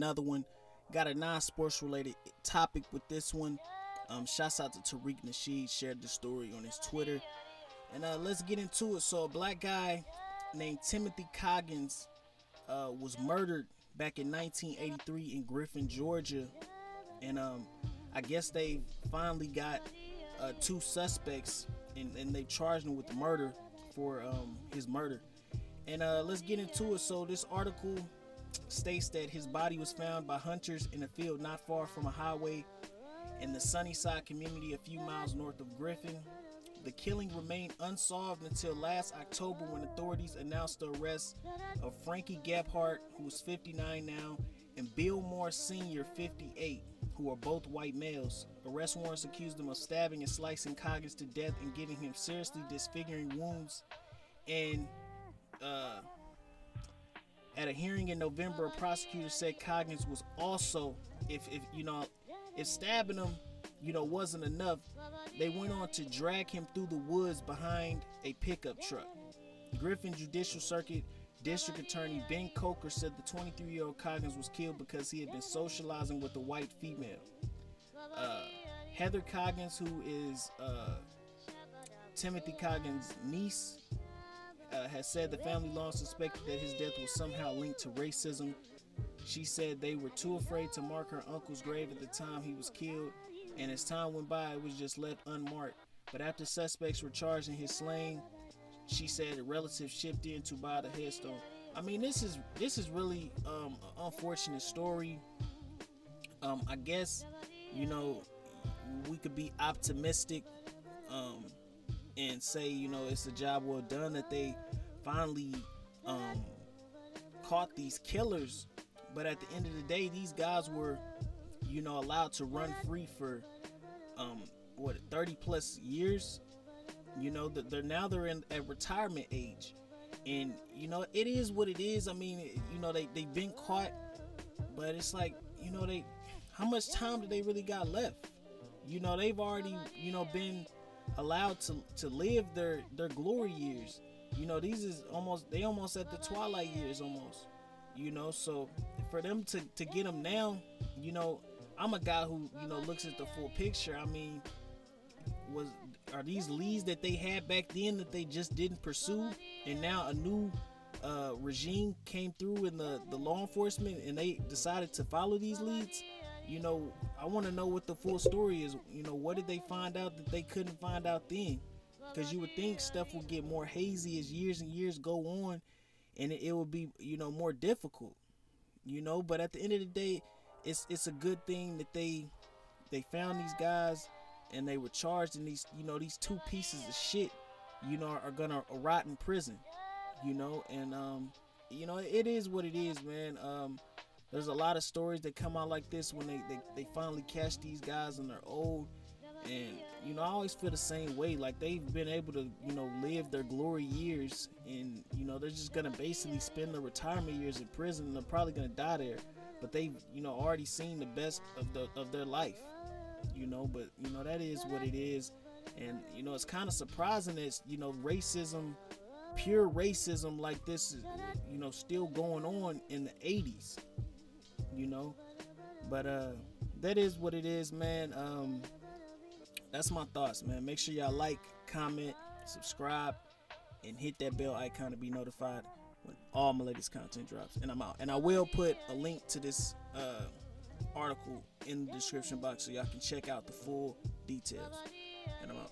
another one. Got a non-sports related topic with this one. Shouts out to Tariq Nasheed, shared the story on his Twitter. And let's get into it. So a black guy named Timothy Coggins was murdered back in 1983 in Griffin, Georgia. And I guess they finally got two suspects, and they charged him with the murder for his murder. And let's get into it. So this article states that his body was found by hunters in a field not far from a highway in the Sunnyside community a few miles north of Griffin. The killing remained unsolved until last October when authorities announced the arrest of Frankie Gephardt, who is 59 now, and Bill Moore Sr., 58, who are both white males. Arrest warrants accused them of stabbing and slicing Coggins to death and giving him seriously disfiguring wounds. And at a hearing in November, a prosecutor said Coggins was also, if stabbing him, wasn't enough, they went on to drag him through the woods behind a pickup truck. Griffin Judicial Circuit District Attorney Ben Coker said the 23-year-old Coggins was killed because he had been socializing with a white female. Heather Coggins, who is Timothy Coggins' niece, has said the family long suspected that his death was somehow linked to racism. She said they were too afraid to mark her uncle's grave at the time he was killed, and as time went by, it was just left unmarked. But after suspects were charged in his slaying, she said a relative shipped in to buy the headstone. I mean, this is really an unfortunate story. I guess we could be optimistic and say it's a job well done that they finally caught these killers. But at the end of the day, these guys were allowed to run free for 30 plus years. They're in at retirement age, and it is what it is. I mean, they've been caught, but it's like how much time do they really got left? They've already been allowed to live their glory years. These is almost at the twilight years almost. So for them to get them now, I'm a guy who looks at the full picture. I mean, are these leads that they had back then that they just didn't pursue, and now a new regime came through in the law enforcement and they decided to follow these leads? I want to know what the full story is. What did they find out that they couldn't find out then? Because you would think stuff would get more hazy as years and years go on, and it would be more difficult. But at the end of the day, it's a good thing that they found these guys and they were charged, and these two pieces of shit are gonna rot in prison. And it is what it is, man. There's a lot of stories that come out like this when they finally catch these guys and they're old. And I always feel the same way. Like, they've been able to live their glory years, and they're just gonna basically spend their retirement years in prison, and they're probably gonna die there. But they've already seen the best of their life. But that is what it is. And it's kind of surprising that racism, pure racism like this is still going on in the 80s. But that is what it is, man. That's my thoughts, man. Make sure y'all like, comment, subscribe, and hit that bell icon to be notified when all my latest content drops. And I'm out. And I will put a link to this article in the description box so y'all can check out the full details. And I'm out.